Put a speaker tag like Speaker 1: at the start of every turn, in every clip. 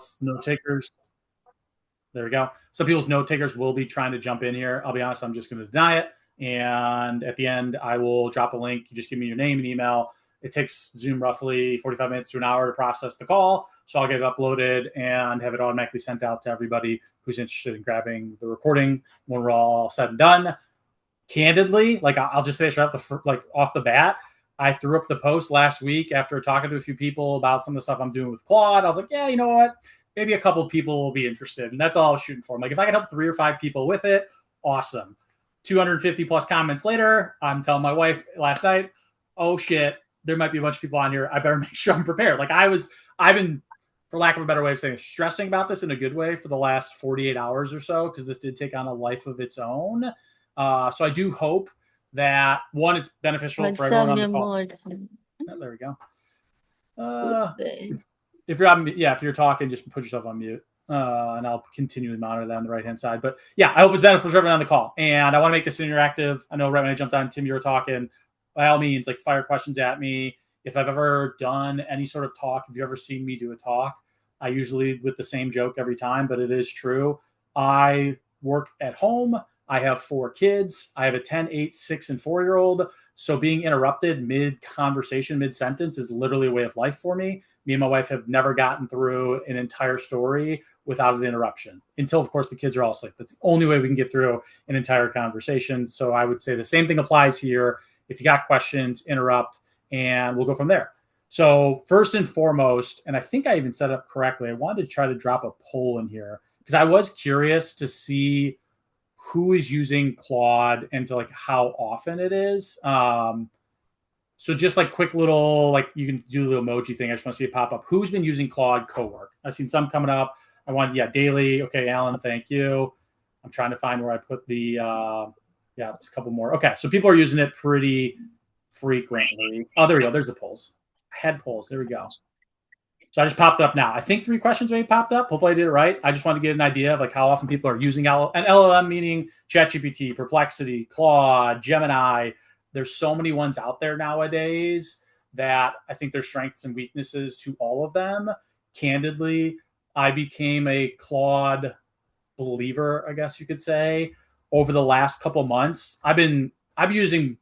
Speaker 1: else note takers. There we go. Some people's note takers will be trying to jump in here. I'll be honest, I'm just going to deny it. And at the end, I will drop a link. You just give me your name and email. It takes Zoom roughly 45 minutes to an hour to process the call. So I'll get it uploaded and have it automatically sent out to everybody who's interested in grabbing the recording when we're all said and done. Candidly, like I'll just say this right off the bat, I threw up the post last week after talking to a few people about some of the stuff I'm doing with Claude. I was like, yeah, you know what? Maybe a couple of people will be interested. And that's all I was shooting for. I'm like, if I can help 3 or 5 people with it, awesome. 250 plus comments later, I'm telling my wife last night, oh shit, there might be a bunch of people on here. I better make sure I'm prepared. Like I've been, for lack of a better way of saying it, stressing about this in a good way for the last 48 hours or so, because this did take on a life of its own. So I do hope that, one, it's beneficial for everyone on the call. Oh, there we go. If you're talking, just put yourself on mute, and I'll continually monitor that on the right-hand side. But yeah, I hope it's beneficial for everyone on the call. And I want to make this interactive. I know right when I jumped on, Tim, you were talking. By all means, like, fire questions at me. If I've ever done any sort of talk, if you've ever seen me do a talk, I usually with the same joke every time, but it is true. I work at home. I have 4 kids. I have a 10, 8, 6, and 4-year-old. So being interrupted mid-conversation, mid-sentence is literally a way of life for me. Me and my wife have never gotten through an entire story without an interruption until, of course, the kids are all asleep. That's the only way we can get through an entire conversation. So I would say the same thing applies here. If you got questions, interrupt, and we'll go from there. So first and foremost, and I think I even set up correctly, I wanted to try to drop a poll in here because I was curious to see who is using Claude and to like how often it is. So just like quick little, like you can do the emoji thing. I just want to see it pop up. Who's been using Claude Cowork? I've seen some coming up. I wanted, daily. Okay, Alan, thank you. I'm trying to find where I put the, there's a couple more. Okay, so people are using it pretty frequently. Oh, there we go. There's the polls. I had polls. There we go. So I just popped up now. I think 3 questions maybe popped up. Hopefully I did it right. I just want to get an idea of like how often people are using an LLM, meaning ChatGPT, Perplexity, Claude, Gemini. There's so many ones out there nowadays that I think there's strengths and weaknesses to all of them. Candidly, I became a Claude believer, I guess you could say, over the last couple months. I've been using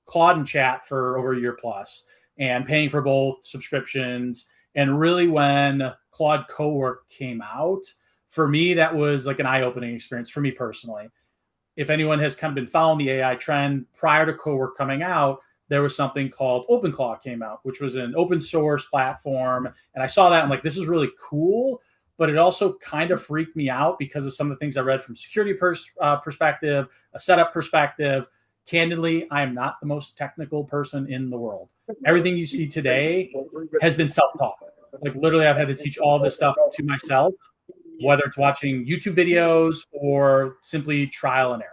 Speaker 1: Claude and Chat for over a year plus and paying for both subscriptions. And really when Claude Cowork came out, for me, that was like an eye-opening experience for me personally. If anyone has kind of been following the AI trend, prior to Cowork coming out, there was something called OpenClaw came out, which was an open source platform. And I saw that, I'm like, this is really cool. But it also kind of freaked me out because of some of the things I read from security perspective, a setup perspective. Candidly, I am not the most technical person in the world. Everything you see today has been self-taught. Like literally, I've had to teach all this stuff to myself, whether it's watching YouTube videos or simply trial and error.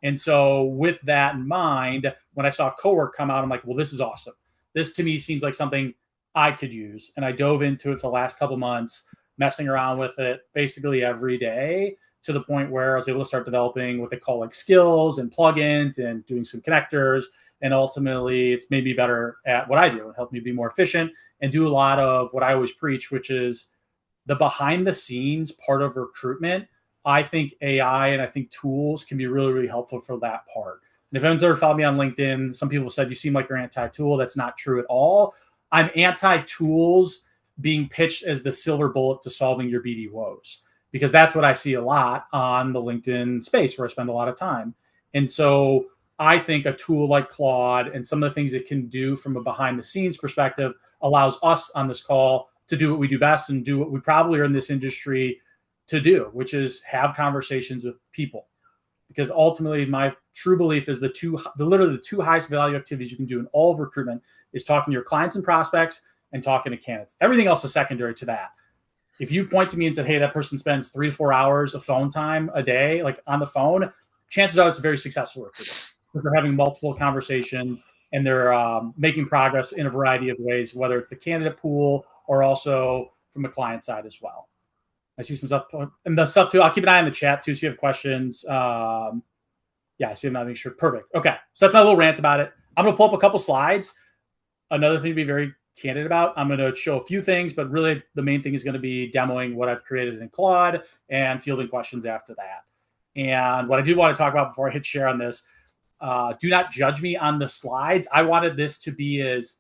Speaker 1: And so with that in mind, when I saw Cowork come out, I'm like, well, this is awesome. This to me seems like something I could use. And I dove into it for the last couple months, messing around with it basically every day to the point where I was able to start developing what they call like skills and plugins and doing some connectors. And ultimately, it's made me better at what I do and helped me be more efficient and do a lot of what I always preach, which is the behind the scenes part of recruitment. I think AI and I think tools can be really, really helpful for that part. And if anyone's ever followed me on LinkedIn, some people said, you seem like you're anti-tool. That's not true at all. I'm anti-tools being pitched as the silver bullet to solving your BD woes, because that's what I see a lot on the LinkedIn space where I spend a lot of time. And so I think a tool like Claude and some of the things it can do from a behind the scenes perspective allows us on this call to do what we do best and do what we probably are in this industry to do, which is have conversations with people. Because ultimately, my true belief is literally the 2 highest value activities you can do in all of recruitment is talking to your clients and prospects and talking to candidates. Everything else is secondary to that. If you point to me and said, hey, that person spends 3 to 4 hours of phone time a day, like on the phone, chances are it's a very successful recruiter because they're having multiple conversations and they're making progress in a variety of ways, whether it's the candidate pool or also from the client side as well. I see some stuff, and the stuff too. I'll keep an eye on the chat too, so you have questions. I see them. I'll make sure. Perfect. Okay, so that's my little rant about it. I'm gonna pull up a couple slides. Another thing to be very candid about. I'm going to show a few things, but really the main thing is going to be demoing what I've created in Claude and fielding questions after that. And what I do want to talk about before I hit share on this, do not judge me on the slides. I wanted this to be as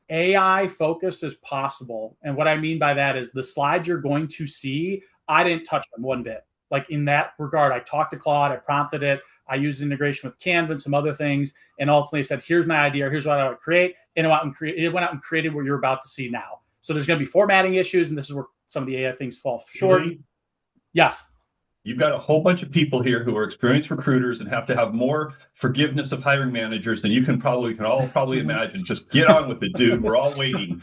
Speaker 1: AI focused as possible. And what I mean by that is the slides you're going to see, I didn't touch them one bit. Like in that regard, I talked to Claude, I prompted it, I used integration with Canva and some other things, and ultimately said, here's my idea, here's what I would create. And it went out and created what you're about to see now. So there's going to be formatting issues, and this is where some of the AI things fall short. Yes.
Speaker 2: You've got a whole bunch of people here who are experienced recruiters and have to have more forgiveness of hiring managers than you can all imagine. Just get on with it, dude. We're all waiting.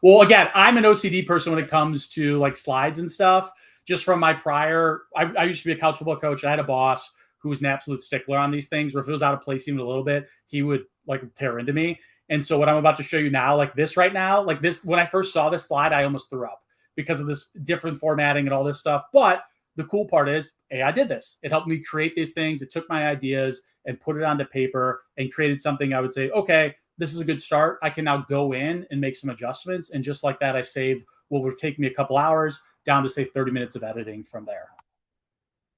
Speaker 1: Well, again, I'm an OCD person when it comes to like slides and stuff. Just from my prior, I used to be a college football coach. I had a boss who was an absolute stickler on these things, where if it was out of place even a little bit, he would like tear into me. And so what I'm about to show you now, like this right now, like this, when I first saw this slide, I almost threw up because of this different formatting and all this stuff. But the cool part is, hey, I did this. It helped me create these things. It took my ideas and put it onto paper and created something I would say, okay, this is a good start. I can now go in and make some adjustments. And just like that, I saved what would take me a couple hours down to say 30 minutes of editing from there.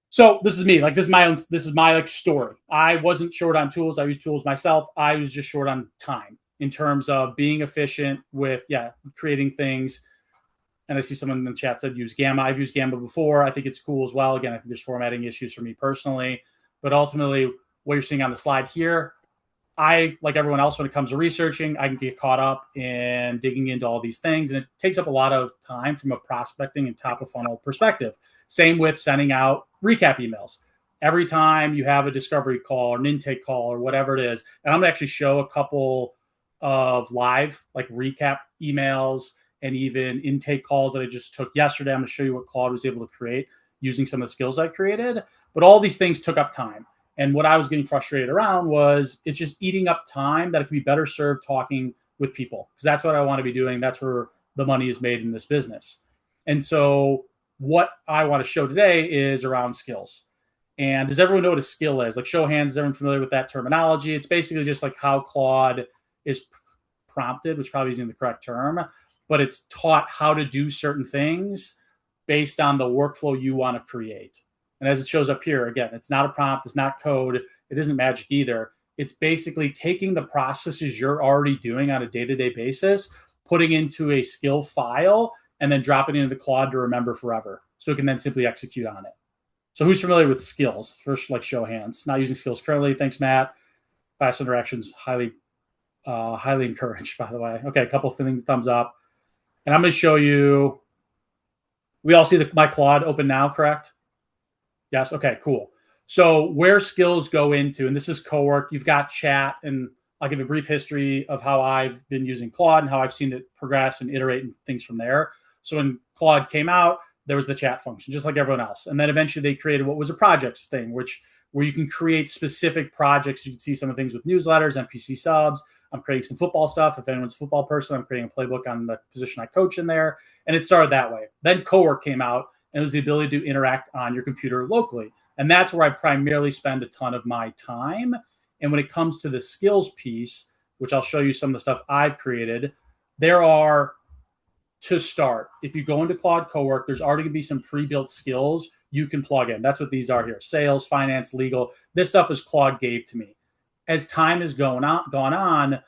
Speaker 1: So this is me. Like this is my like story. I wasn't short on tools. I use tools myself. I was just short on time in terms of being efficient with creating things. And I see someone in the chat said use Gamma. I've used Gamma before. I think it's cool as well. Again, I think there's formatting issues for me personally. But ultimately, what you're seeing on the slide here, I, like everyone else, when it comes to researching, I can get caught up in digging into all these things. And it takes up a lot of time from a prospecting and top of funnel perspective. Same with sending out recap emails. Every time you have a discovery call or an intake call or whatever it is, and I'm going to actually show a couple of live like recap emails and even intake calls that I just took yesterday. I'm going to show you what Claude was able to create using some of the skills I created. But all these things took up time. And what I was getting frustrated around was it's just eating up time that it could be better served talking with people, because that's what I want to be doing. That's where the money is made in this business. And so what I want to show today is around skills. And does everyone know what a skill is? Like show of hands, is everyone familiar with that terminology? It's basically just like how Claude is prompted, which probably isn't the correct term, but it's taught how to do certain things based on the workflow you want to create. And as it shows up here, again, it's not a prompt, it's not code, it isn't magic either. It's basically taking the processes you're already doing on a day-to-day basis, putting into a skill file, and then dropping it into Claude to remember forever. So it can then simply execute on it. So who's familiar with skills? First, like show of hands. Not using skills currently. Thanks, Matt. Fast interactions, highly encouraged, by the way. Okay, a couple of things, thumbs up. And I'm going to show you, we all see my Claude open now, correct? Yes. Okay, cool. So where skills go into, and this is Cowork, you've got chat, and I'll give a brief history of how I've been using Claude and how I've seen it progress and iterate and things from there. So when Claude came out, there was the chat function, just like everyone else. And then eventually they created what was a projects thing, where you can create specific projects. You can see some of the things with newsletters, NPC subs. I'm creating some football stuff. If anyone's a football person, I'm creating a playbook on the position I coach in there. And it started that way. Then Cowork came out, and it was the ability to interact on your computer locally. And that's where I primarily spend a ton of my time. And when it comes to the skills piece, which I'll show you some of the stuff I've created, there are, to start, if you go into Claude Cowork, there's already going to be some pre-built skills you can plug in. That's what these are here: sales, finance, legal. This stuff is Claude gave to me. As time has gone on,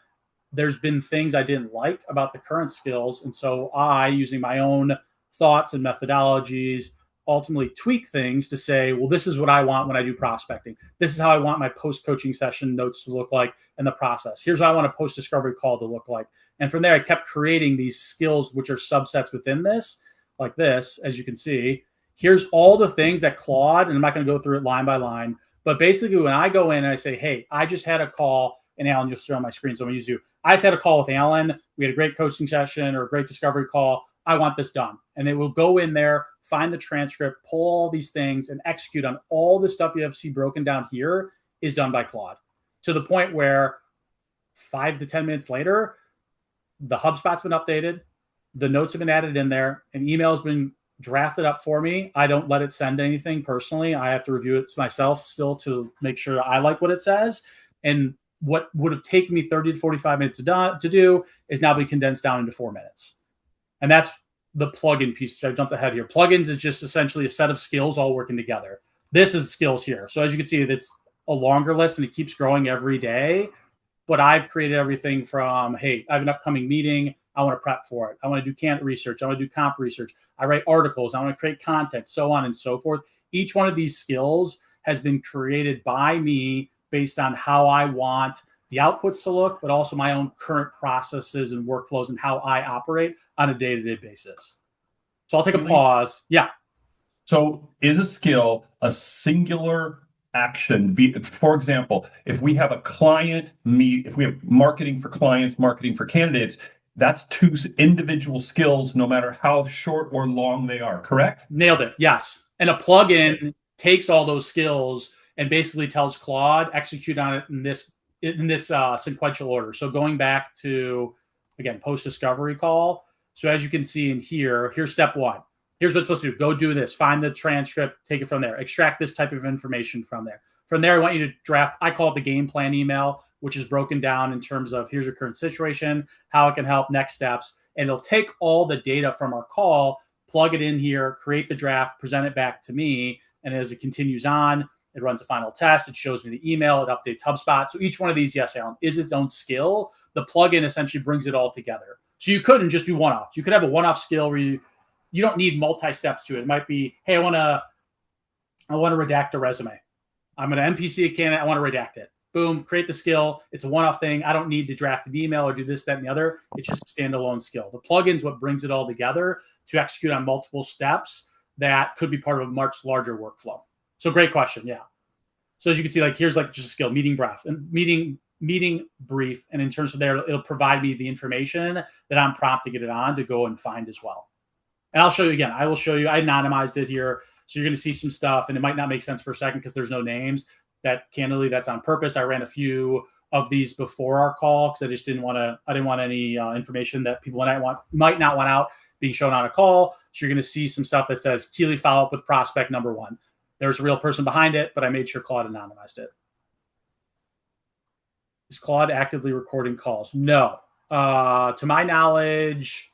Speaker 1: there's been things I didn't like about the current skills. And so I, using my own thoughts and methodologies, ultimately tweak things to say, well, this is what I want when I do prospecting. This is how I want my post-coaching session notes to look like and the process. Here's what I want a post-discovery call to look like. And from there, I kept creating these skills, which are subsets within this, like this, as you can see. Here's all the things that Claude, and I'm not going to go through it line by line, but basically when I go in and I say, hey, I just had a call, and Alan, you'll see on my screen, so I'm going to use you. I just had a call with Alan. We had a great coaching session or a great discovery call. I want this done. And they will go in there, find the transcript, pull all these things, and execute on all the stuff you have to see broken down here is done by Claude, to the point where 5 to 10 minutes later, the HubSpot's been updated, the notes have been added in there, an email has been drafted up for me. I don't let it send anything personally. I have to review it myself still to make sure I like what it says. And what would have taken me 30 to 45 minutes to do is now be condensed down into 4 minutes. And that's the plugin piece. I jumped ahead here. Plugins is just essentially a set of skills all working together. This is skills here. So as you can see, it's a longer list and it keeps growing every day. But I've created everything from, hey, I have an upcoming meeting. I want to prep for it. I want to do candidate research. I want to do comp research. I write articles. I want to create content, so on and so forth. Each one of these skills has been created by me based on how I want the outputs to look, but also my own current processes and workflows and how I operate on a day-to-day basis. So I'll take a pause. Yeah.
Speaker 2: So is a skill a singular action? For example, if we have a client meet, if we have marketing for clients, marketing for candidates, that's two individual skills, no matter how short or long they are, correct?
Speaker 1: Nailed it. Yes. And a plugin takes all those skills and basically tells Claude, execute on it in this sequential order. So going back to, again, post-discovery call. So as you can see in here, here's step one. Here's what it's supposed to do. Go do this. Find the transcript. Take it from there. Extract this type of information from there. From there, I want you to draft, I call it the game plan email, which is broken down in terms of here's your current situation, how it can help, next steps. And it'll take all the data from our call, plug it in here, create the draft, present it back to me. And as it continues on, it runs a final test. It shows me the email. It updates HubSpot. So each one of these, yes, Alan, is its own skill. The plugin essentially brings it all together. So you couldn't just do one-off. You could have a one-off skill where you don't need multi-steps to it. It might be, hey, I want to redact a resume. I'm going to MPC a candidate. I want to redact it. Boom, create the skill. It's a one-off thing. I don't need to draft an email or do this, that, and the other. It's just a standalone skill. The plugin's what brings it all together to execute on multiple steps that could be part of a much larger workflow. So great question. Yeah. So as you can see, like here's like just a skill, meeting brief. And in terms of there, it'll provide me the information that I'm prompted to get it on to go and find as well. And I'll show you again. I will show you. I anonymized it here. So you're going to see some stuff and it might not make sense for a second because there's no names. That candidly, that's on purpose. I ran a few of these before our call because I just didn't want to, I didn't want any information that people might not want out being shown on a call. So you're going to see some stuff that says Keeley follow up with prospect number 1. There's a real person behind it, but I made sure Claude anonymized it. Is Claude actively recording calls? No. To my knowledge,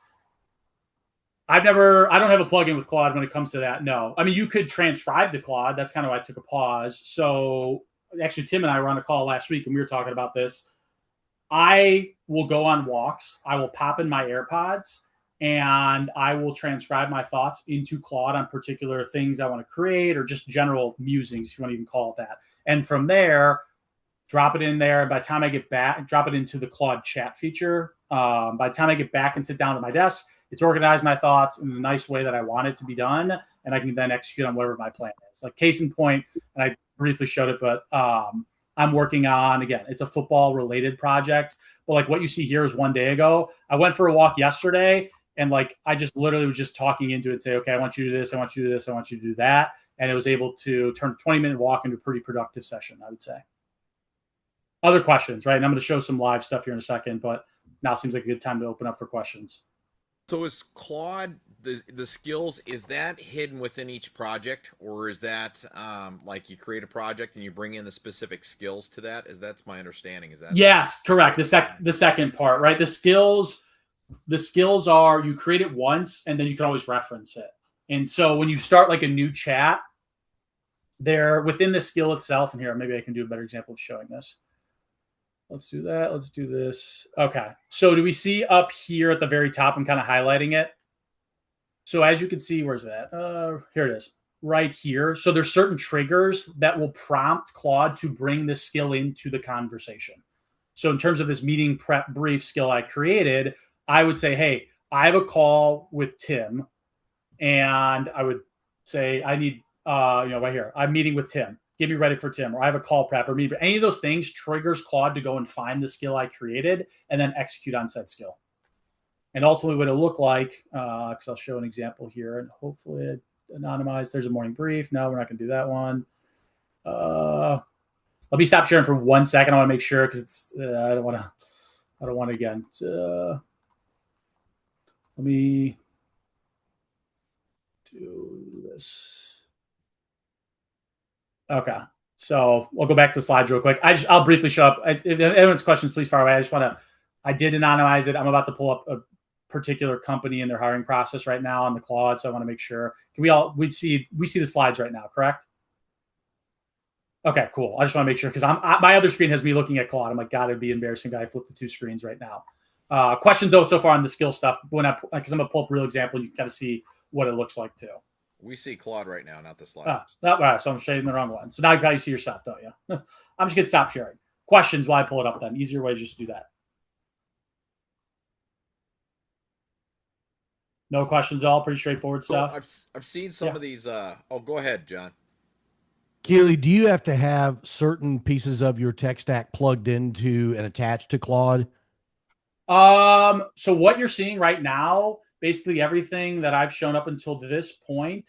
Speaker 1: I don't have a plugin with Claude when it comes to that. No. I mean, you could transcribe to Claude. That's kind of why I took a pause. So actually, Tim and I were on a call last week and we were talking about this. I will go on walks. I will pop in my AirPods and I will transcribe my thoughts into Claude on particular things I want to create or just general musings, if you want to even call it that. And from there, drop it in there. And by the time I get back, drop it into the Claude chat feature. By the time I get back and sit down at my desk, it's organized my thoughts in a nice way that I want it to be done. And I can then execute on whatever my plan is. Like case in point, and I briefly showed it, but I'm working on, again, it's a football related project. But like what you see here is one day ago. I went for a walk yesterday and like I just literally was just talking into it and say, okay, I want you to do this, I want you to do this, I want you to do that. And it was able to turn a 20-minute walk into a pretty productive session, I would say. Other questions, right? And I'm going to show some live stuff here in a second, but now seems like a good time to open up for questions.
Speaker 3: So is Claude, the skills, is that hidden within each project, or is that like you create a project and you bring in the specific skills to that? That's my understanding. Is that?
Speaker 1: Yes, correct. The second part, right? The skills are you create it once and then you can always reference it. And so when you start like a new chat, there within the skill itself, and here maybe I can do a better example of showing this. Let's do that. Let's do this. Okay. So do we see up here at the very top? I'm kind of highlighting it. So as you can see, where's that? Here it is, right here. So there's certain triggers that will prompt Claude to bring this skill into the conversation. So in terms of this meeting prep brief skill I created, I would say, hey, I have a call with Tim, and I would say I need, right here, I'm meeting with Tim. Get me ready for Tim, or I have a call prep, or me. Any of those things triggers Claude to go and find the skill I created and then execute on said skill. And ultimately what it'll look like, because I'll show an example here and hopefully anonymize. There's a morning brief. No, we're not going to do that one. Let me stop sharing for 1 second. I want to make sure because it's I don't want to again. Let me do this. Okay. So we'll go back to the slides real quick. I'll briefly show up. If anyone's questions, please fire away. I did anonymize it. I'm about to pull up a particular company in their hiring process right now on the Claude. So I want to make sure. We see the slides right now, correct? Okay, cool. I just want to make sure because my other screen has me looking at Claude. I'm like, God, it'd be embarrassing if I flip the two screens right now. Questions though so far on the skill stuff. Because I'm gonna pull up a real example, you can kind of see what it looks like too.
Speaker 3: We see Claude right now, not the slide.
Speaker 1: All right, so I'm shading the wrong one. So now you probably see yourself, don't you? I'm just gonna stop sharing. Questions while I pull it up then. Easier way to just do that. No questions at all. Pretty straightforward stuff.
Speaker 3: I've seen some of these. Go ahead, John.
Speaker 4: Keely, do you have to have certain pieces of your tech stack plugged into and attached to Claude?
Speaker 1: So what you're seeing right now, basically everything that I've shown up until this point,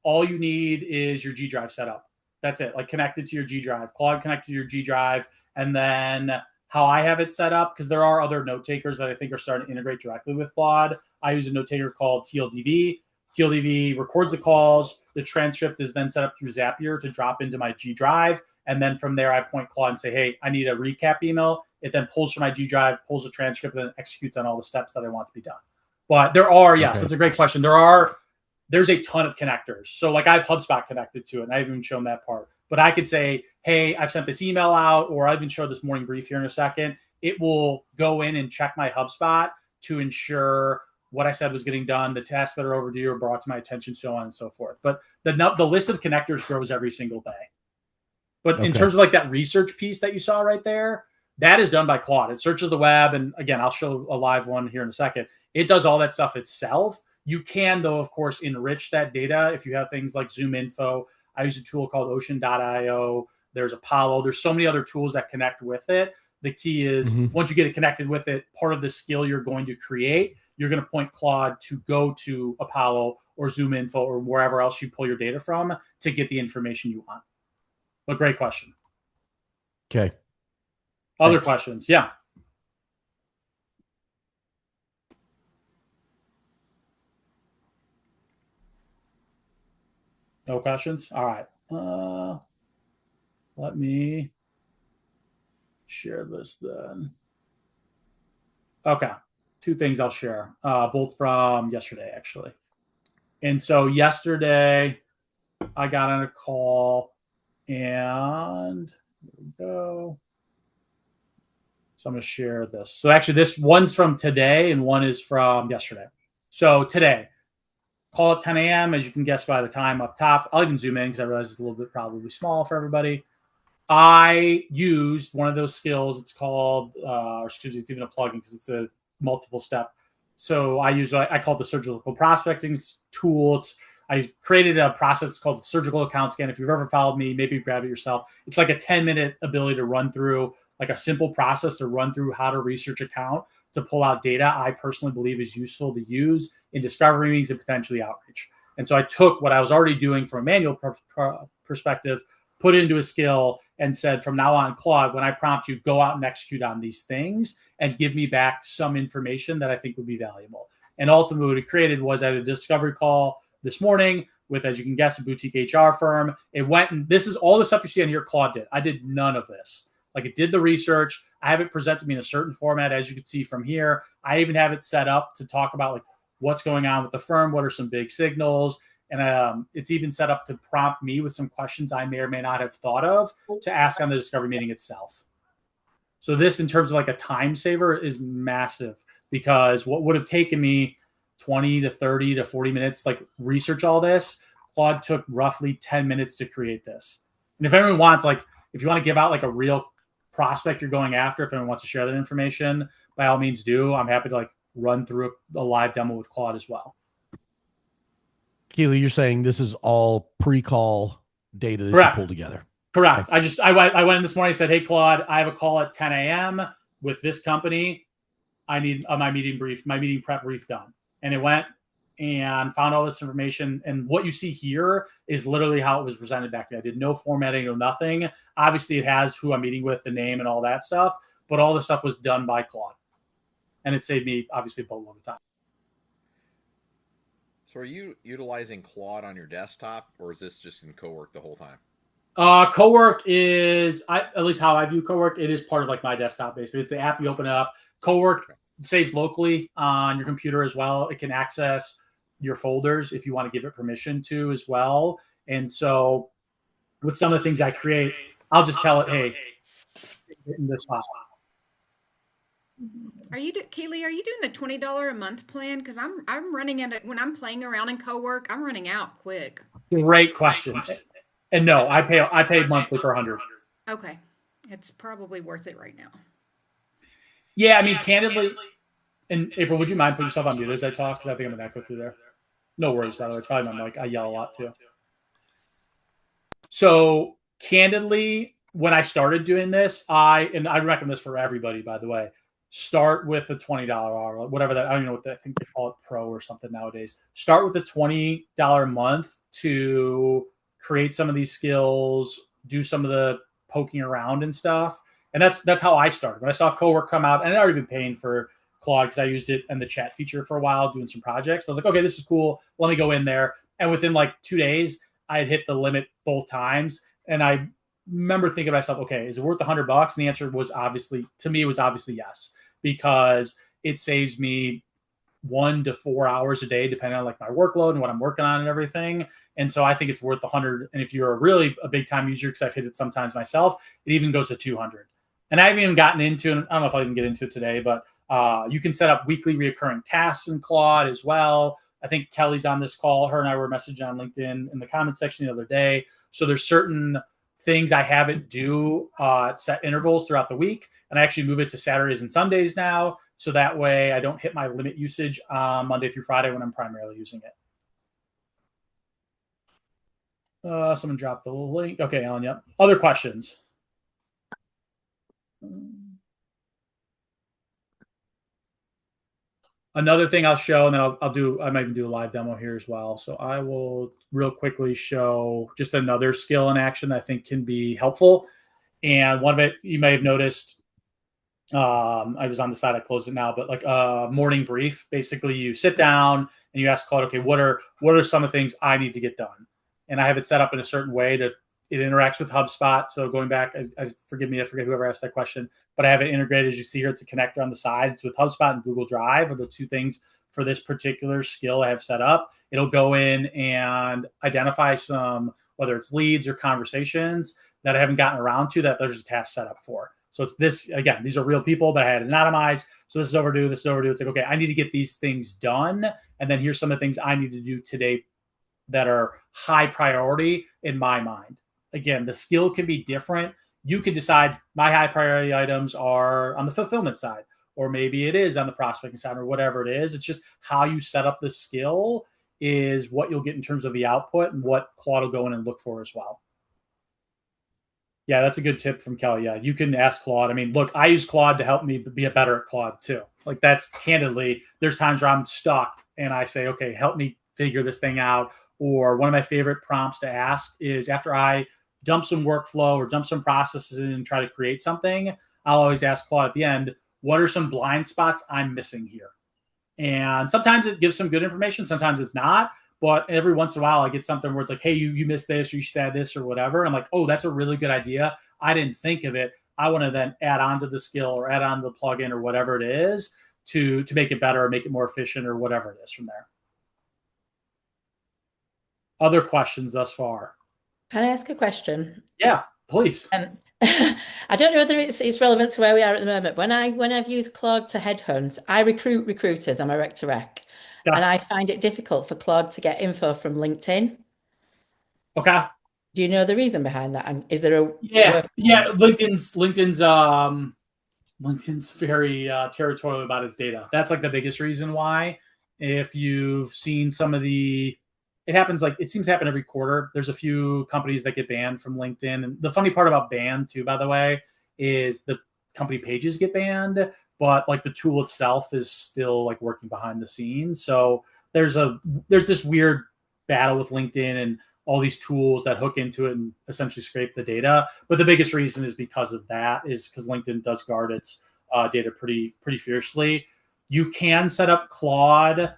Speaker 1: all you need is your G Drive setup. That's it. Like connected to your G Drive, Claude connected to your G Drive, and then how I have it set up, because there are other note takers that I think are starting to integrate directly with Claude. I use a note taker called TLDV. TLDV records the calls. The transcript is then set up through Zapier to drop into my G Drive. And then from there, I point Claude and say, hey, I need a recap email. It then pulls from my G Drive, pulls the transcript, and then executes on all the steps that I want to be done. But there are, yes, that's a great question. There's a ton of connectors. So like I have HubSpot connected to it, and I haven't even shown that part. But I could say, hey, I've sent this email out, or I even showed this morning brief here in a second. It will go in and check my HubSpot to ensure what I said was getting done, the tasks that are overdue are brought to my attention, so on and so forth. But the list of connectors grows every single day. But in terms of like that research piece that you saw right there, that is done by Claude. It searches the web. And again, I'll show a live one here in a second. It does all that stuff itself. You can, though, of course, enrich that data if you have things like Zoom Info. I use a tool called Ocean.io. There's Apollo. There's so many other tools that connect with it. The key is once you get it connected with it, part of the skill you're going to create, you're going to point Claude to go to Apollo or Zoom Info or wherever else you pull your data from to get the information you want. But great question.
Speaker 4: Okay.
Speaker 1: Other questions? Yeah. No questions? All right. Let me share this then. Okay. Two things I'll share, both from yesterday, actually. And so yesterday, I got on a call, and here we go. So I'm going to share this. So actually, this one's from today, and one is from yesterday. So today, call at 10 a.m. As you can guess by the time up top. I'll even zoom in because I realize it's a little bit probably small for everybody. I used one of those skills. It's called, it's even a plugin because it's a multiple step. So I call it the surgical prospecting tool. I created a process called the surgical account scan. If you've ever followed me, maybe grab it yourself. It's like a 10-minute ability to run through, like a simple process to run through how to research account to pull out data I personally believe is useful to use in discovery meetings and potentially outreach. And so I took what I was already doing from a manual perspective, put it into a skill, and said, from now on, Claude, when I prompt you, go out and execute on these things and give me back some information that I think would be valuable. And ultimately what it created was I had a discovery call this morning with, as you can guess, a boutique HR firm. It went, and this is all the stuff you see on here Claude did. I did none of this. Like, it did the research. I have it presented to me in a certain format, as you can see from here. I even have it set up to talk about like what's going on with the firm, what are some big signals. And it's even set up to prompt me with some questions I may or may not have thought of to ask on the discovery meeting itself. So this, in terms of like a time saver, is massive, because what would have taken me 20 to 30 to 40 minutes, like research all this, Claude took roughly 10 minutes to create this. And if everyone wants, like, if you want to give out like a real prospect you're going after, if anyone wants to share that information, by all means do. I'm happy to like run through a live demo with Claude as well.
Speaker 4: Keely, you're saying this is all pre-call data that
Speaker 1: Correct.
Speaker 4: you pull together.
Speaker 1: Correct. Okay. I went in this morning and said, hey, Claude, I have a call at 10 a.m. with this company. I need my meeting prep brief done. And it went and found all this information. And what you see here is literally how it was presented back to me. I did no formatting, no nothing. Obviously, it has who I'm meeting with, the name, and all that stuff. But all the stuff was done by Claude. And it saved me, obviously, a boatload of time.
Speaker 3: So are you utilizing Claude on your desktop, or is this just in Cowork the whole time?
Speaker 1: Cowork is, at least how I view Cowork, it is part of like my desktop basically. It's the app you open up. Cowork saves locally on your computer as well. It can access your folders if you want to give it permission to as well. And so with some of the things I create, I'll just tell it, hey, in this file.
Speaker 5: Keely? Are you doing the $20 a month plan? Because I'm running out when I'm playing around in Cowork. I'm running out quick.
Speaker 1: Great question. And no, I pay monthly for 100.
Speaker 5: Okay, it's probably worth it right now.
Speaker 1: Yeah, I mean, candidly, and April, would you mind putting yourself on mute as I talk? Because I think I'm gonna echo through there. No worries, by the way. It's probably my mic. I yell a lot too. So candidly, when I started doing this, I recommend this for everybody, by the way. Start with the $20 whatever that, I don't even know what I think they call it, pro or something nowadays. Start with the $20 a month to create some of these skills, do some of the poking around and stuff. And that's how I started. When I saw Cowork come out, and I'd already been paying for Claude because I used it in the chat feature for a while doing some projects. I was like, okay, this is cool. Let me go in there. And within like 2 days, I had hit the limit both times. And I remember thinking to myself, okay, is it worth $100? And the answer was obviously, to me, it was obviously yes, because it saves me 1 to 4 hours a day, depending on like my workload and what I'm working on and everything. And so I think it's worth 100. And if you're really a big time user, because I've hit it sometimes myself, it even goes to 200. And I haven't even gotten into, and I don't know if I can get into it today, but you can set up weekly reoccurring tasks in Claude as well. I think Kelly's on this call. Her and I were messaging on LinkedIn in the comment section the other day. So there's certain things I have it do set intervals throughout the week. And I actually move it to Saturdays and Sundays now. So that way I don't hit my limit usage Monday through Friday when I'm primarily using it. Someone dropped the link. Okay, Alan, yep. Other questions? Another thing I'll show, and then I might even do a live demo here as well. So I will real quickly show just another skill in action that I think can be helpful. And one of it, you may have noticed, I was on the side, I closed it now, but like a morning brief, basically you sit down and you ask Claude, okay, what are some of the things I need to get done? And I have it set up in a certain way that it interacts with HubSpot. So going back, forgive me, I forget whoever asked that question, but I have it integrated. As you see here, it's a connector on the side. It's with HubSpot and Google Drive are the two things for this particular skill I have set up. It'll go in and identify some, whether it's leads or conversations that I haven't gotten around to that there's a task set up for. So it's this, again, these are real people, but I had it anonymized. So this is overdue, this is overdue. It's like, okay, I need to get these things done. And then here's some of the things I need to do today that are high priority in my mind. Again, the skill can be different. You can decide my high priority items are on the fulfillment side, or maybe it is on the prospecting side, or whatever it is. It's just how you set up the skill is what you'll get in terms of the output and what Claude will go in and look for as well. Yeah, that's a good tip from Kelly. Yeah, you can ask Claude. I mean, look, I use Claude to help me be a better at Claude too. Like that's candidly, there's times where I'm stuck and I say, okay, help me figure this thing out. Or one of my favorite prompts to ask is after I dump some workflow or dump some processes in and try to create something, I'll always ask Claude at the end, what are some blind spots I'm missing here? And sometimes it gives some good information. Sometimes it's not. But every once in a while, I get something where it's like, hey, you missed this, or you should add this, or whatever. And I'm like, oh, that's a really good idea. I didn't think of it. I want to then add on to the skill or add on to the plugin or whatever it is to make it better or make it more efficient or whatever it is from there. Other questions thus far?
Speaker 6: Can I ask a question?
Speaker 1: Yeah, please.
Speaker 6: I don't know whether it's relevant to where we are at the moment. When I've used Claude to headhunt, I recruit recruiters. I'm a rec to rec. Yeah. And I find it difficult for Claude to get info from LinkedIn.
Speaker 1: Okay.
Speaker 6: Do you know the reason behind that? And is there a
Speaker 1: LinkedIn's very territorial about its data. That's like the biggest reason why. If you've seen some of it happens, like it seems to happen every quarter. There's a few companies that get banned from LinkedIn. And the funny part about ban too, by the way, is the company pages get banned, but like the tool itself is still like working behind the scenes. So there's this weird battle with LinkedIn and all these tools that hook into it and essentially scrape the data. But the biggest reason is because of that, is because LinkedIn does guard its data pretty fiercely. You can set up Claude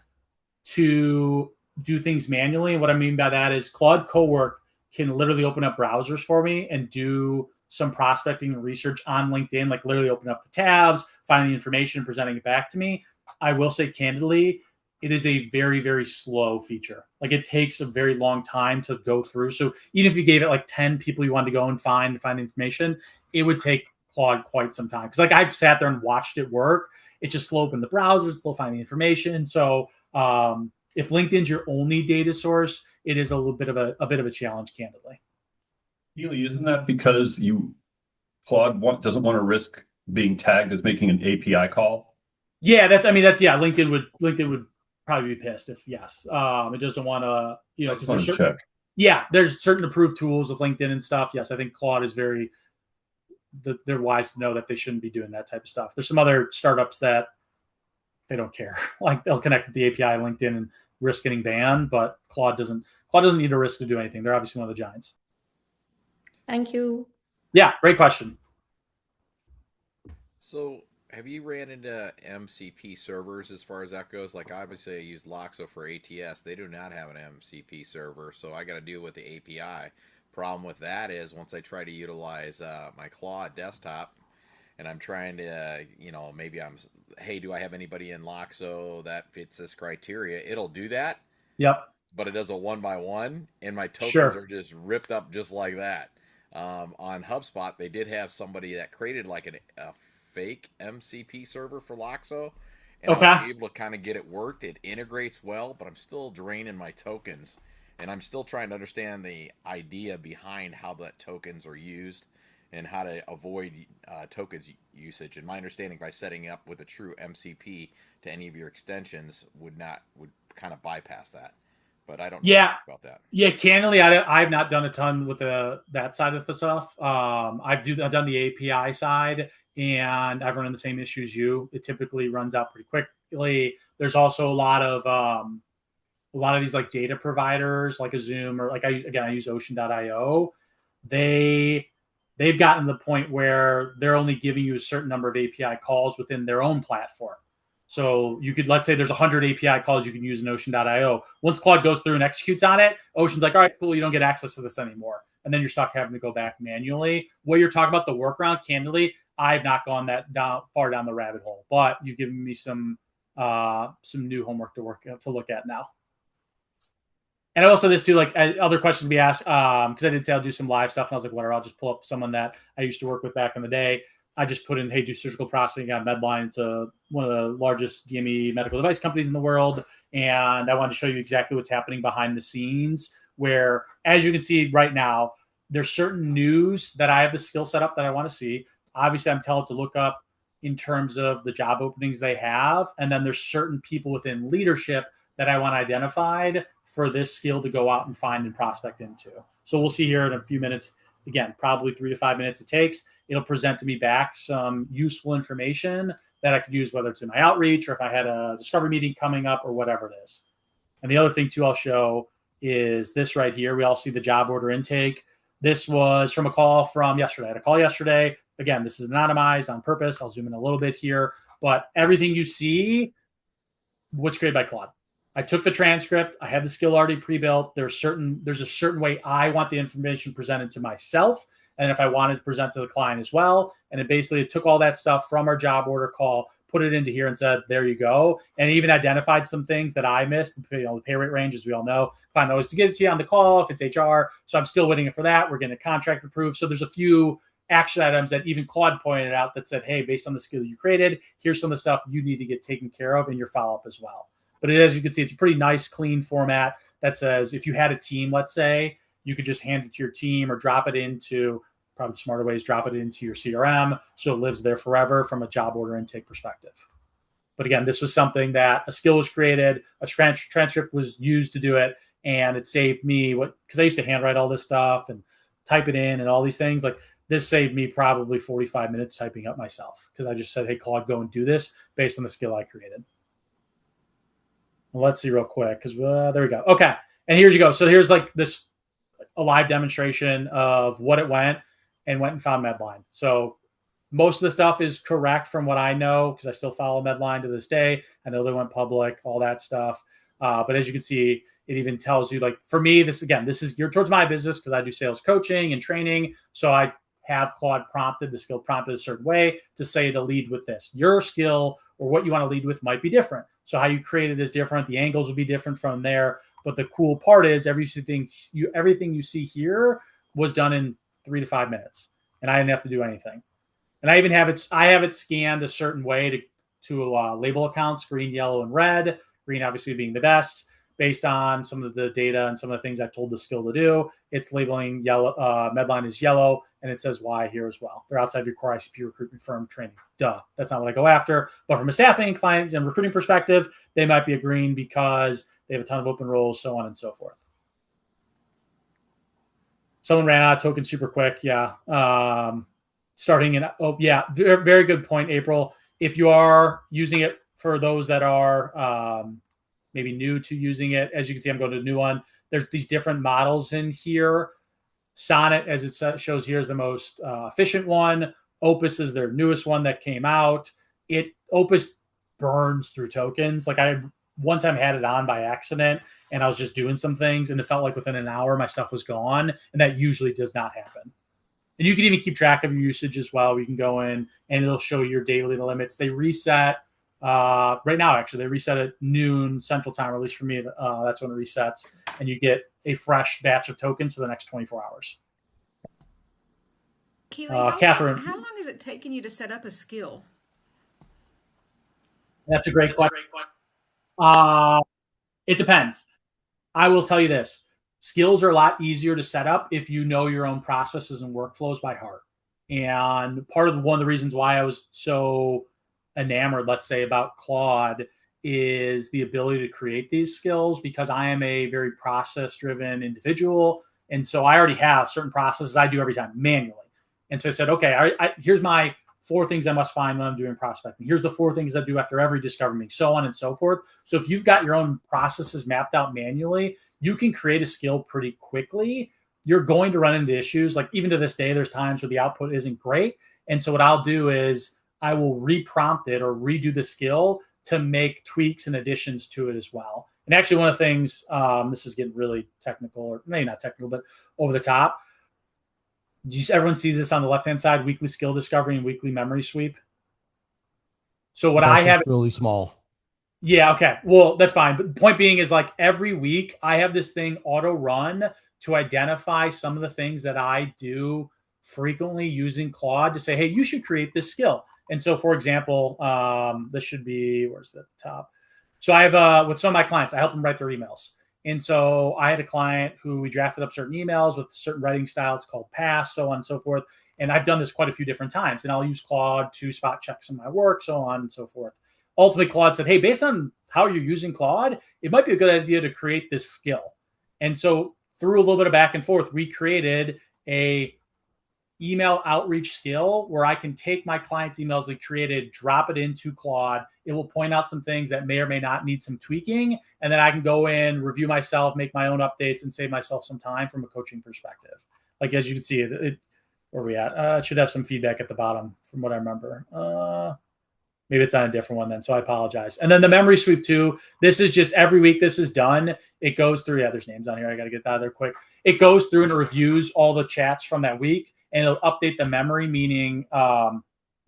Speaker 1: to do things manually. And what I mean by that is Claude Cowork can literally open up browsers for me and do some prospecting and research on LinkedIn, like literally open up the tabs, finding the information and presenting it back to me. I will say candidly, it is a very, very slow feature. Like it takes a very long time to go through. So even if you gave it like 10 people you wanted to go and find information, it would take Claude quite some time. Because like I've sat there and watched it work. It's just slow up in the browser, it's slow finding information. So if LinkedIn's your only data source, it is a little bit of a challenge, candidly.
Speaker 2: Healy, isn't that because Claude doesn't want to risk being tagged as making an API call?
Speaker 1: Yeah, LinkedIn would probably be pissed if yes. It doesn't want to, because there's certain, there's certain approved tools of LinkedIn and stuff. Yes, I think Claude is they're wise to know that they shouldn't be doing that type of stuff. There's some other startups that they don't care. Like they'll connect with the API LinkedIn and risk getting banned, but Claude doesn't need to risk to do anything. They're obviously one of the giants.
Speaker 6: Thank you.
Speaker 1: Yeah, great question.
Speaker 3: So have you ran into MCP servers as far as that goes? Like obviously I use Loxo for ATS. They do not have an MCP server, so I got to deal with the API. Problem with that is once I try to utilize my Claude desktop and I'm trying to, maybe hey, do I have anybody in Loxo that fits this criteria? It'll do that.
Speaker 1: Yep.
Speaker 3: But it does a 1-by-1 and my tokens are just ripped up just like that. On HubSpot, they did have somebody that created like a fake MCP server for Loxo, and I was able to kind of get it worked. It integrates well, but I'm still draining my tokens, and I'm still trying to understand the idea behind how the tokens are used and how to avoid tokens usage. And my understanding, by setting up with a true MCP to any of your extensions, would kind of bypass that. But I don't know about that.
Speaker 1: Yeah, candidly, I've not done a ton with that side of the stuff. I've done the API side, and I've run into the same issue as you. It typically runs out pretty quickly. There's also a lot of these like data providers, like a Zoom or like I use Ocean.io. They've gotten to the point where they're only giving you a certain number of API calls within their own platform. So you could, let's say there's 100 API calls you can use in Ocean.io. Once Claude goes through and executes on it, Ocean's like, all right, cool, you don't get access to this anymore. And then you're stuck having to go back manually. What you're talking about, the workaround, candidly, I've not gone far down the rabbit hole, but you've given me some new homework to look at now. And also this too, like other questions we asked, because I did say I'll do some live stuff, and I was like, whatever, I'll just pull up someone that I used to work with back in the day. I just put in, hey, do surgical processing on Medline. It's one of the largest DME medical device companies in the world. And I wanted to show you exactly what's happening behind the scenes, where, as you can see right now, there's certain news that I have the skill set up that I want to see. Obviously, I'm telling it to look up in terms of the job openings they have. And then there's certain people within leadership that I want identified for this skill to go out and find and prospect into. So we'll see here in a few minutes. Again, probably 3 to 5 minutes it takes. It'll present to me back some useful information that I could use, whether it's in my outreach or if I had a discovery meeting coming up or whatever it is. And the other thing too I'll show is this right here. We all see the job order intake. This was from a call from yesterday. I had a call yesterday. Again, this is anonymized on purpose. I'll zoom in a little bit here, but everything you see was created by Claude. I took the transcript. I had the skill already pre-built. There's a certain way I want the information presented to myself, and if I wanted to present to the client as well. And it took all that stuff from our job order call, put it into here and said, there you go. And even identified some things that I missed. The pay rate range, as we all know, client always to get it to you on the call if it's HR. So I'm still waiting for that. We're getting a contract approved. So there's a few action items that even Claude pointed out that said, hey, based on the skill you created, here's some of the stuff you need to get taken care of in your follow-up as well. But as you can see, it's a pretty nice, clean format that says if you had a team, let's say, you could just hand it to your team or drop it into, probably smarter ways, drop it into your CRM so it lives there forever from a job order intake perspective. But again, this was something that a skill was created, a transcript was used to do it, and it saved me because I used to handwrite all this stuff and type it in and all these things. Like this saved me probably 45 minutes typing up myself because I just said, hey, Claude, go and do this based on the skill I created. Let's see real quick because there we go. Okay. And here you go. So here's like a live demonstration of what it went and found Medline. So most of the stuff is correct from what I know because I still follow Medline to this day. I know they went public, all that stuff. But as you can see, It even tells you, like, for me, this is geared towards my business because I do sales coaching and training. So I have Claude prompted, the skill prompted a certain way to say to lead with this. Your skill or what you want to lead with might be different. So how you create it is different. The angles will be different from there. But the cool part is everything you see here was done in 3 to 5 minutes, and I didn't have to do anything. And I even have it scanned a certain way to label accounts: green, yellow, and red. Green obviously being the best based on some of the data and some of the things I've told the skill to do. It's labeling yellow. Medline is yellow, and it says why here as well. They're outside your core ICP recruitment firm training. Duh, that's not what I go after. But from a staffing and client and recruiting perspective, they might be a green because they have a ton of open roles, so on and so forth. Someone ran out of tokens super quick. Yeah. Starting in, very good point, April. If you are using it, for those that are maybe new to using it, as you can see, I'm going to a new one. There's these different models in here. Sonnet, as it shows here, is the most efficient one. Opus is their newest one that came out. Opus burns through tokens. Like, I one time had it on by accident, and I was just doing some things, and it felt like within an hour my stuff was gone, and that usually does not happen. And you can even keep track of your usage as well. We can go in and it'll show your daily limits. They reset right now, actually. They reset at noon Central Time, or at least for me, that's when it resets. And you get a fresh batch of tokens for the next 24 hours.
Speaker 5: Keely,
Speaker 1: Catherine.
Speaker 5: How long has it taken you to set up a skill?
Speaker 1: That's a great question. It depends. I will tell you this. Skills are a lot easier to set up if you know your own processes and workflows by heart. And one of the reasons why I was so enamored, let's say, about Claude is the ability to create these skills, because I am a very process-driven individual. And so I already have certain processes I do every time manually. And so I said, okay, here's my 4 things I must find when I'm doing prospecting. Here's the 4 things I do after every discovery meeting, so on and so forth. So if you've got your own processes mapped out manually, you can create a skill pretty quickly. You're going to run into issues. Like, even to this day, there's times where the output isn't great. And so what I'll do is I will reprompt it or redo the skill to make tweaks and additions to it as well. And actually, one of the things, this is getting really technical, or maybe not technical, but over the top. Everyone sees this on the left-hand side: weekly skill discovery and weekly memory sweep. So what I have,
Speaker 4: really small.
Speaker 1: Yeah, okay. Well, that's fine. But the point being is, like, every week I have this thing auto run to identify some of the things that I do frequently using Claude to say, hey, you should create this skill. And so, for example, this should be, where's it at the top? So I have, with some of my clients, I help them write their emails. And so I had a client who we drafted up certain emails with certain writing style. It's called pass, so on and so forth. And I've done this quite a few different times. And I'll use Claude to spot checks in my work, so on and so forth. Ultimately, Claude said, hey, based on how you're using Claude, it might be a good idea to create this skill. And so through a little bit of back and forth, we created a email outreach skill where I can take my clients' emails they created, drop it into Claude. It will point out some things that may or may not need some tweaking. And then I can go in, review myself, make my own updates, and save myself some time from a coaching perspective. Like, as you can see, where are we at? It should have some feedback at the bottom from what I remember. Maybe it's on a different one then, so I apologize. And then the memory sweep too. This is just every week this is done. It goes through, there's names on here. I got to get that out of there quick. It goes through and reviews all the chats from that week, and it'll update the memory, meaning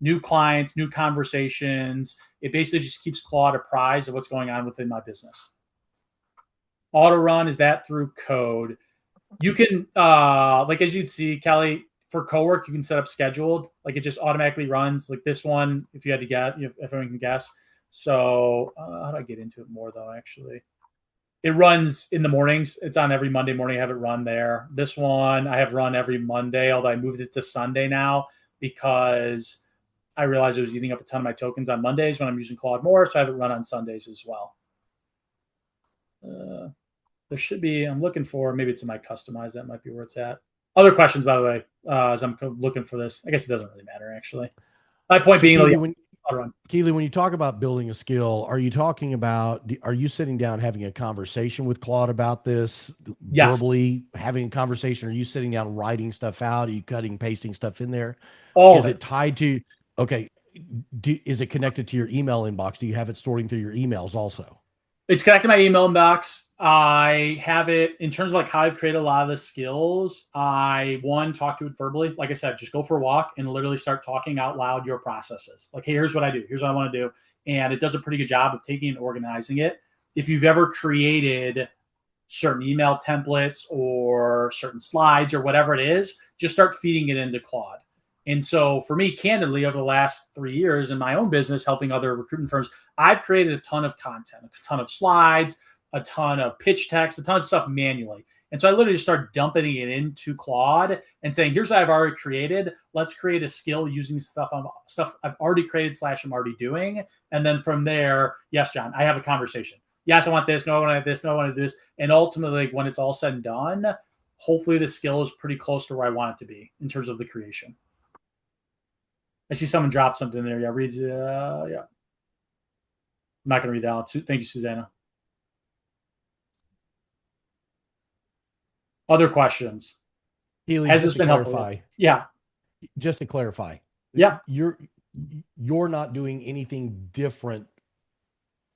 Speaker 1: new clients, new conversations. It basically just keeps Claude apprised of what's going on within my business. Auto run is that through code. You can, like, as you'd see, Kelly, for Cowork, you can set up scheduled. Like, it just automatically runs. Like this one, if you had to guess, if everyone can guess. So how do I get into it more, though, actually? It runs in the mornings. It's on every Monday morning. I have it run there. This one I have run every Monday, although I moved it to Sunday now because I realized it was eating up a ton of my tokens on Mondays when I'm using Claude more. So I have it run on Sundays as well. There should be, I'm looking for, maybe it's in my customize. That might be where it's at. Other questions, by the way, as I'm looking for this. I guess it doesn't really matter, actually. My point being,
Speaker 4: Keely, when you talk about building a skill, are you talking about, are you sitting down having a conversation with Claude about this?
Speaker 1: Yes.
Speaker 4: Verbally having a conversation? Are you sitting down writing stuff out? Are you cutting, pasting stuff in there?
Speaker 1: All
Speaker 4: is it tied to, okay, is it connected to your email inbox? Do you have it sorting through your emails also?
Speaker 1: It's connected to my email inbox. I have it in terms of like how I've created a lot of the skills. I talk to it verbally. Like I said, just go for a walk and literally start talking out loud your processes. Like, hey, here's what I do. Here's what I want to do. And it does a pretty good job of taking and organizing it. If you've ever created certain email templates or certain slides or whatever it is, just start feeding it into Claude. And so for me, candidly, over the last 3 years in my own business, helping other recruitment firms, I've created a ton of content, a ton of slides, a ton of pitch text, a ton of stuff manually. And so I literally just start dumping it into Claude and saying, here's what I've already created. Let's create a skill using stuff I've already created / I'm already doing. And then from there, yes, John, I have a conversation. Yes, I want this. No, I want this. No, I want to do this. And ultimately, when it's all said and done, hopefully the skill is pretty close to where I want it to be in terms of the creation. I see someone drop something there. Yeah, reads. Yeah. I'm not going to read that out. Thank you, Susanna. Other questions?
Speaker 4: Healy,
Speaker 1: has this been helpful? Yeah.
Speaker 4: Just to clarify.
Speaker 1: Yeah.
Speaker 4: You're not doing anything different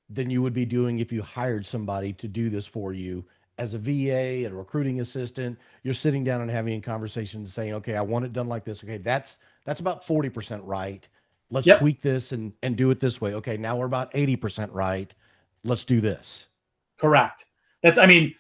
Speaker 4: than you would be doing if you hired somebody to do this for you as a VA, a recruiting assistant. You're sitting down and having a conversation and saying, okay, I want it done like this. Okay, that's about 40% right. Let's tweak this and do it this way. Okay, now we're about 80% right. Let's do this.
Speaker 1: Correct. I don't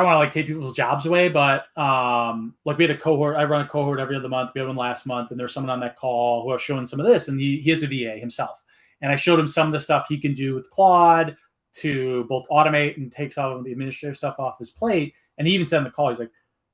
Speaker 1: want to like take people's jobs away, but like we had a cohort. I run a cohort every other month. We had one last month, and there's someone on that call who I was showing some of this, and he is a VA himself. And I showed him some of the stuff he can do with Claude to both automate and take some of the administrative stuff off his plate. And he even said in the call, he's like,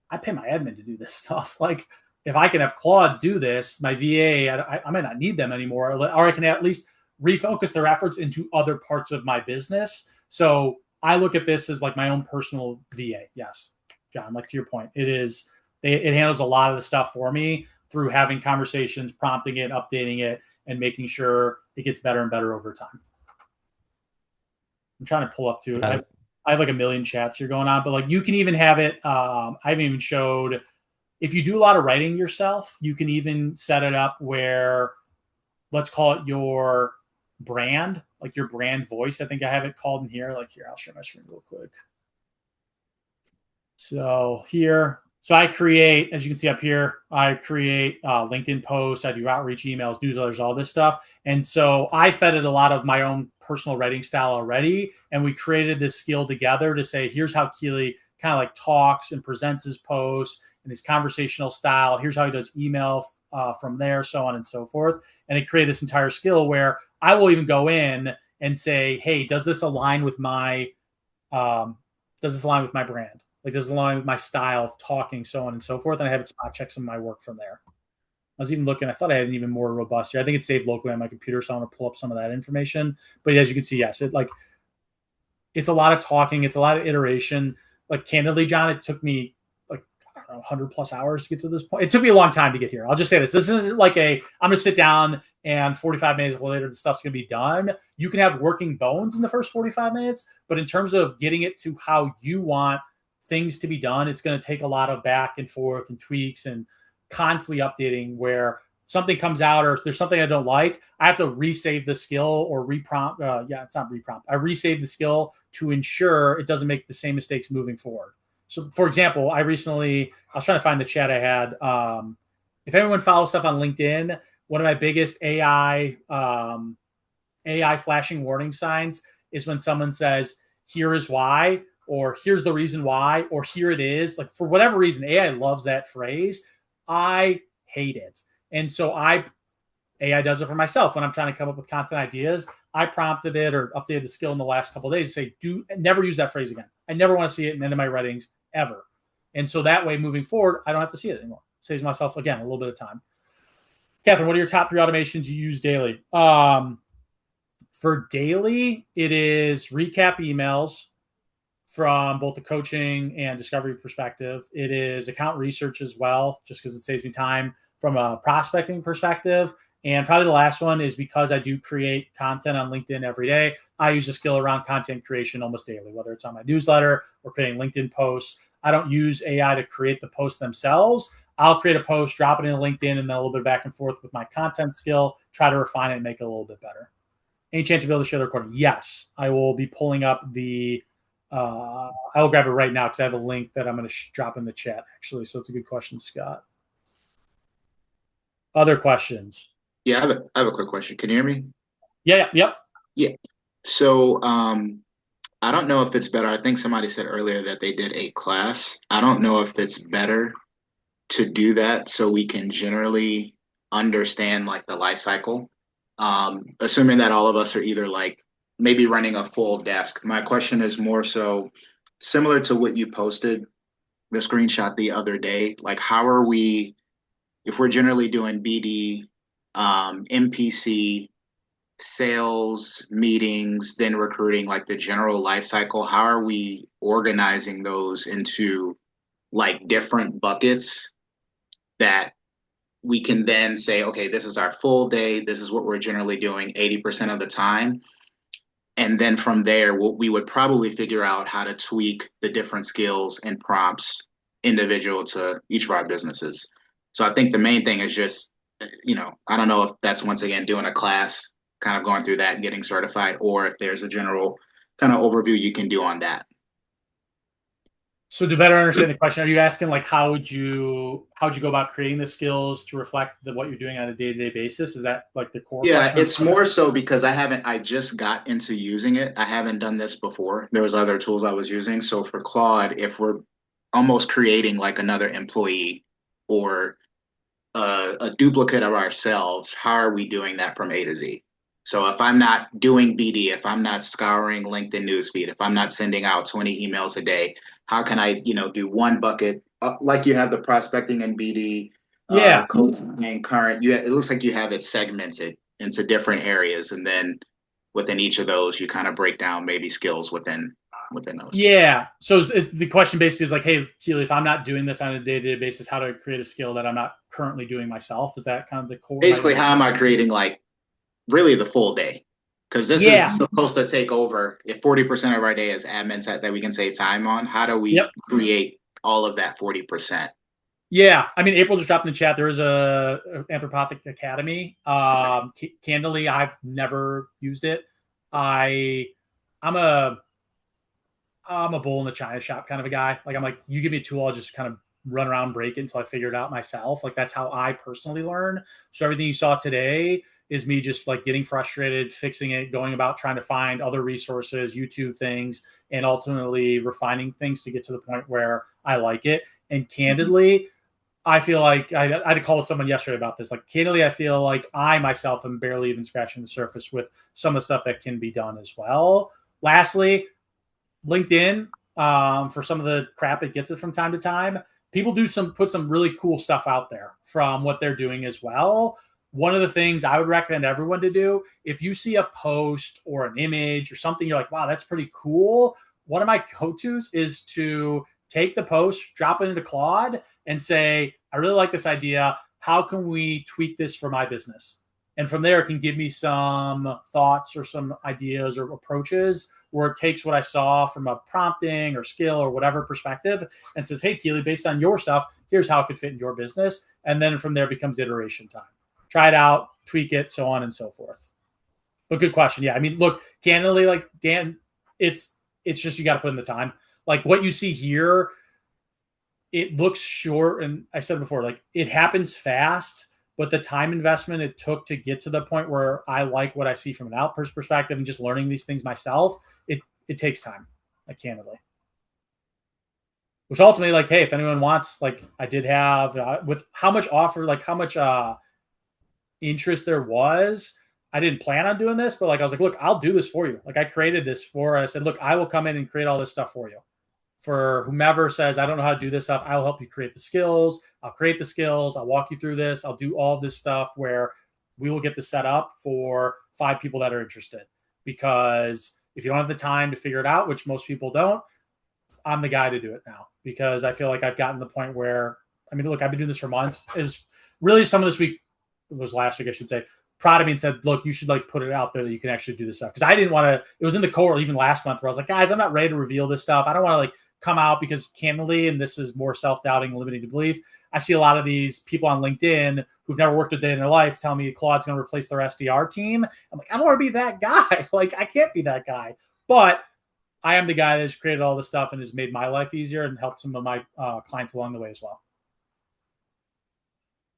Speaker 1: I pay my admin to do this stuff. Like, if I can have Claude do this, my VA, I might not need them anymore, or I can at least refocus their efforts into other parts of my business. So I look at this as like my own personal VA. Yes, John, like to your point, it handles a lot of the stuff for me through having conversations, prompting it, updating it, and making sure it gets better and better over time. I'm trying to pull up to it. I have like a million chats here going on, but like you can even have it. I haven't even showed, if you do a lot of writing yourself, you can even set it up where, let's call it your brand, like your brand voice. I think I have it called in here. Like here, I'll share my screen real quick. So here, so I create, as you can see up here, I create LinkedIn posts, I do outreach emails, newsletters, all this stuff. And so I fed it a lot of my own personal writing style already. And we created this skill together to say, here's how Keely kind of like talks and presents his posts and his conversational style. Here's how he does email from there, so on and so forth. And it created this entire skill where I will even go in and say, hey, does this align with my brand? Like, does it align with my style of talking, so on and so forth? And I have it spot check some of my work from there. I was even looking, I thought I had an even more robust here. I think it's saved locally on my computer, so I'm going to pull up some of that information. But as you can see, yes, it's a lot of talking. It's a lot of iteration. Like, candidly, John, it took me like, I don't know, 100 plus hours to get to this point. It took me a long time to get here. I'll just say this. This isn't like I'm going to sit down and 45 minutes later, the stuff's going to be done. You can have working bones in the first 45 minutes, but in terms of getting it to how you want things to be done, it's going to take a lot of back and forth and tweaks and constantly updating where something comes out or there's something I don't like. I have to resave the skill or reprompt. It's not reprompt. I resave the skill to ensure it doesn't make the same mistakes moving forward. So for example, I was trying to find the chat I had. If anyone follows stuff on LinkedIn, one of my biggest AI flashing warning signs is when someone says, here is why, or here's the reason why, or here it is. Like, for whatever reason, AI loves that phrase. I hate it. And so AI does it for myself when I'm trying to come up with content ideas. I prompted it or updated the skill in the last couple of days to say, never use that phrase again. I never want to see it in any of my writings ever. And so that way, moving forward, I don't have to see it anymore. Saves myself, again, a little bit of time. Catherine, what are your top 3 automations you use daily? For daily, it is recap emails from both the coaching and discovery perspective. It is account research as well, just because it saves me time from a prospecting perspective. And probably the last one is because I do create content on LinkedIn every day. I use a skill around content creation almost daily, whether it's on my newsletter or creating LinkedIn posts. I don't use AI to create the posts themselves. I'll create a post, drop it into LinkedIn, and then a little bit back and forth with my content skill, try to refine it and make it a little bit better. Any chance you'll be able to share the recording? Yes, I will be pulling up the. I'll grab it right now because I have a link that I'm going to drop in the chat, actually. So it's a good question, Scott. Other questions?
Speaker 7: Yeah, I have a quick question. Can you hear me?
Speaker 1: Yeah.
Speaker 7: Yeah. So, I don't know if it's better. I think somebody said earlier that they did a class. I don't know if it's better to do that so we can generally understand like the life cycle. Assuming that all of us are either like maybe running a full desk. My question is more so similar to what you posted, the screenshot the other day. Like, how are we, if we're generally doing BD, MPC, sales, meetings, then recruiting, like the general life cycle, how are we organizing those into like different buckets that we can then say, okay, this is our full day. This is what we're generally doing 80% of the time. And then from there, we would probably figure out how to tweak the different skills and prompts individual to each of our businesses. So I think the main thing is just, I don't know if that's once again doing a class, kind of going through that and getting certified, or if there's a general kind of overview you can do on that.
Speaker 1: So to better understand the question, are you asking like how would you go about creating the skills to reflect what you're doing on a day-to-day basis? Is that like the core question?
Speaker 7: Yeah, it's more so because I just got into using it. I haven't done this before. There was other tools I was using. So for Claude, if we're almost creating like another employee or a duplicate of ourselves, how are we doing that from A to Z? So if I'm not doing BD, if I'm not scouring LinkedIn newsfeed, if I'm not sending out 20 emails a day, how can I, do one bucket like you have the prospecting and BD, coaching and current? It looks like you have it segmented into different areas, and then within each of those, you kind of break down maybe skills within those.
Speaker 1: Yeah. So the question basically is like, hey, Keely, if I'm not doing this on a day-to-day basis, how to create a skill that I'm not currently doing myself? Is that kind of the core?
Speaker 7: Basically, how am I creating like really the full day? Because this is supposed to take over. If 40% of our day is admin that we can save time on, how do we create all of that 40%?
Speaker 1: Yeah, I mean, April just dropped in the chat. There is a Anthropic Academy. Candidly, I've never used it. I'm a bull in the china shop kind of a guy. Like, I'm like, you give me a tool, I'll just kind of run around, break it until I figure it out myself. Like, that's how I personally learn. So everything you saw today is me just like getting frustrated, fixing it, going about trying to find other resources, YouTube things, and ultimately refining things to get to the point where I like it. And candidly, I feel like I had to call with someone yesterday about this. Like, candidly, I feel like I myself am barely even scratching the surface with some of the stuff that can be done as well. Lastly, LinkedIn, for some of the crap it gets it from time to time, people put some really cool stuff out there from what they're doing as well. One of the things I would recommend everyone to do, if you see a post or an image or something, you're like, wow, that's pretty cool. One of my go-tos is to take the post, drop it into Claude, and say, I really like this idea. How can we tweak this for my business? And from there, it can give me some thoughts or some ideas or approaches where it takes what I saw from a prompting or skill or whatever perspective and says, hey, Keely, based on your stuff, here's how it could fit in your business. And then from there becomes iteration time. Try it out, tweak it, so on and so forth. But good question. Yeah, I mean, look, candidly, like Dan, it's just you got to put in the time. Like what you see here, it looks short. And I said before, like it happens fast, but the time investment it took to get to the point where I like what I see from an outpost perspective and just learning these things myself, it takes time, like candidly. Which ultimately, like, hey, if anyone wants, like I did have with how much offer, like how much interest there was, I didn't plan on doing this, but like I was like, look, I'll do this for you. Like I created this I said, look, I will come in and create all this stuff for you. For whomever says, I don't know how to do this stuff, I'll help you create the skills. I'll create the skills. I'll walk you through this. I'll do all this stuff where we will get this set up for 5 people that are interested. Because if you don't have the time to figure it out, which most people don't, I'm the guy to do it now. Because I feel like I've gotten to the point where, I mean, look, I've been doing this for months. It was really some of this week, it was last week, I should say, prodded me and said, look, you should like put it out there that you can actually do this stuff. Because I didn't want to, it was in the core even last month where I was like, guys, I'm not ready to reveal this stuff. I don't want to like come out because candidly, and this is more self-doubting, limiting to belief, I see a lot of these people on LinkedIn who who've never worked a day in their life tell me Claude's going to replace their SDR team. I'm like, I don't want to be that guy. Like, I can't be that guy. But I am the guy that has created all this stuff and has made my life easier and helped some of my clients along the way as well.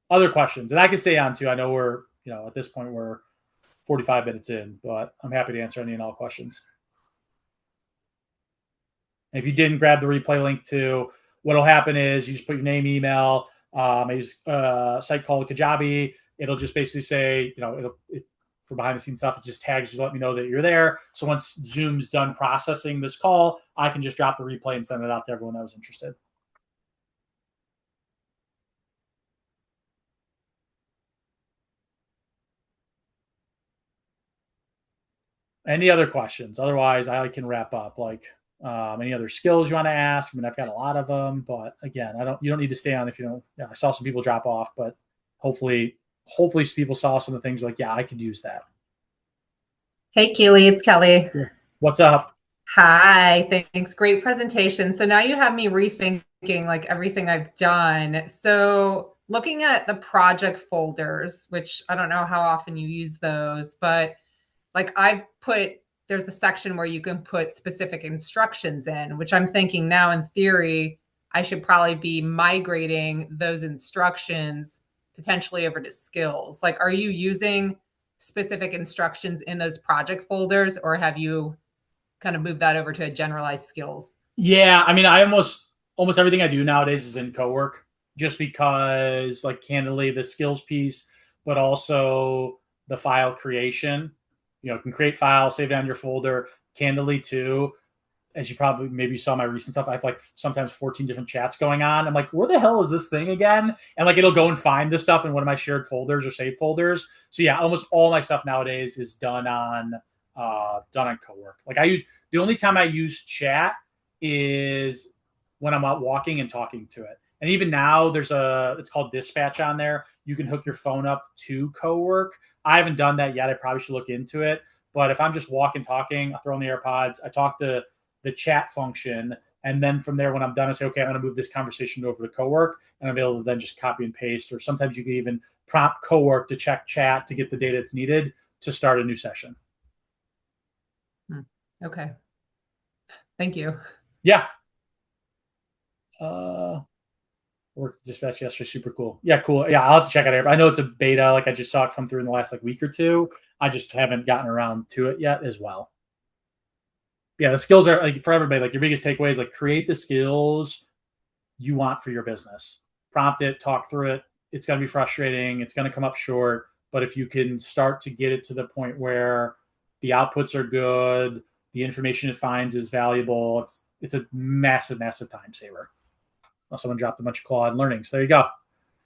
Speaker 1: Other questions, and I can stay on too. I know we're, at this point we're 45 minutes in, but I'm happy to answer any and all questions. If you didn't grab the replay link too, what'll happen is you just put your name, email. I use a site called Kajabi. It'll just basically say, for behind the scenes stuff, it just tags you to let me know that you're there. So once Zoom's done processing this call, I can just drop the replay and send it out to everyone that was interested. Any other questions? Otherwise, I can wrap up. Like any other skills you want to ask? I mean, I've got a lot of them, but again, you don't need to stay on if you don't. Yeah, I saw some people drop off, but hopefully people saw some of the things like, yeah, I could use that.
Speaker 8: Hey, Keely, it's Kelly.
Speaker 1: What's up?
Speaker 8: Hi, thanks. Great presentation. So now you have me rethinking like everything I've done. So looking at the project folders, which I don't know how often you use those, but like there's a section where you can put specific instructions in, which I'm thinking now in theory, I should probably be migrating those instructions potentially over to skills. Like, are you using specific instructions in those project folders, or have you kind of moved that over to a generalized skills?
Speaker 1: Yeah, I mean, I almost everything I do nowadays is in Cowork, just because, like, candidly, the skills piece, but also the file creation. You can create files, save it on your folder. Candidly, too, as you probably maybe saw my recent stuff, I have like sometimes 14 different chats going on. I'm like, where the hell is this thing again? And like, it'll go and find this stuff in one of my shared folders or saved folders. So yeah, almost all my stuff nowadays is done on Cowork. Like, the only time I use chat is when I'm out walking and talking to it. And even now it's called Dispatch on there. You can hook your phone up to Cowork. I haven't done that yet. I probably should look into it. But if I'm just walking, talking, I throw on the AirPods, I talk to the chat function. And then from there, when I'm done, I say, okay, I'm going to move this conversation over to Cowork. And I'm able to then just copy and paste. Or sometimes you can even prompt Cowork to check chat to get the data that's needed to start a new session.
Speaker 8: Okay. Thank you.
Speaker 1: Yeah. Work Dispatch yesterday, super cool. Yeah, cool. Yeah, I'll have to check it out. I know it's a beta. Like, I just saw it come through in the last week or two. I just haven't gotten around to it yet as well. Yeah, the skills are like for everybody. Like, your biggest takeaway is like create the skills you want for your business. Prompt it, talk through it. It's going to be frustrating. It's going to come up short. But if you can start to get it to the point where the outputs are good, the information it finds is valuable, it's a massive, massive time saver. Someone dropped a bunch of Claude learnings. There you go.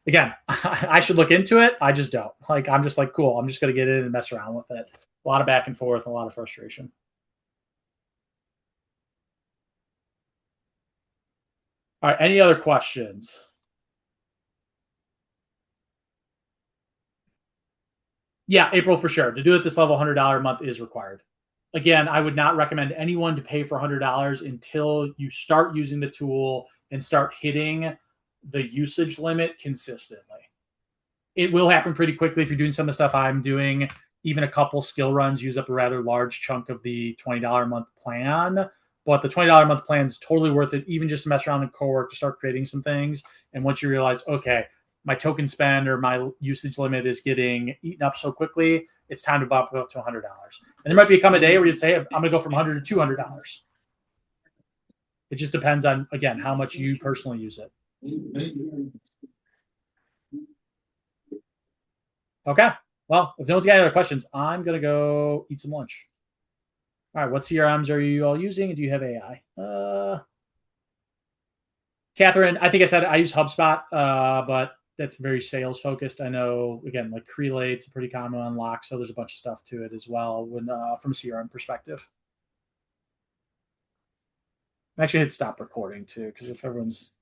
Speaker 1: Again, I should look into it. I just don't. Like, I'm just like, cool. I'm just going to get in and mess around with it. A lot of back and forth, a lot of frustration. All right. Any other questions? Yeah, April for sure. To do it this level, $100 a month is required. Again, I would not recommend anyone to pay for $100 until you start using the tool and start hitting the usage limit consistently. It will happen pretty quickly if you're doing some of the stuff I'm doing. Even a couple skill runs use up a rather large chunk of the $20 a month plan. But the $20 a month plan is totally worth it, even just to mess around in Cowork to start creating some things. And once you realize, okay, my token spend or my usage limit is getting eaten up so quickly, it's time to bump it up to $100. And there might become a day where you say, I'm going to go from $100 to $200. It just depends on, again, how much you personally use it. Okay. Well, if no one's got any other questions, I'm going to go eat some lunch. All right. What CRMs are you all using? And do you have AI? Catherine, I think I said I use HubSpot, but that's very sales focused. I know, again, like Crelate's a pretty common unlock, so there's a bunch of stuff to it as well from a CRM perspective. I actually hit stop recording too, because if everyone's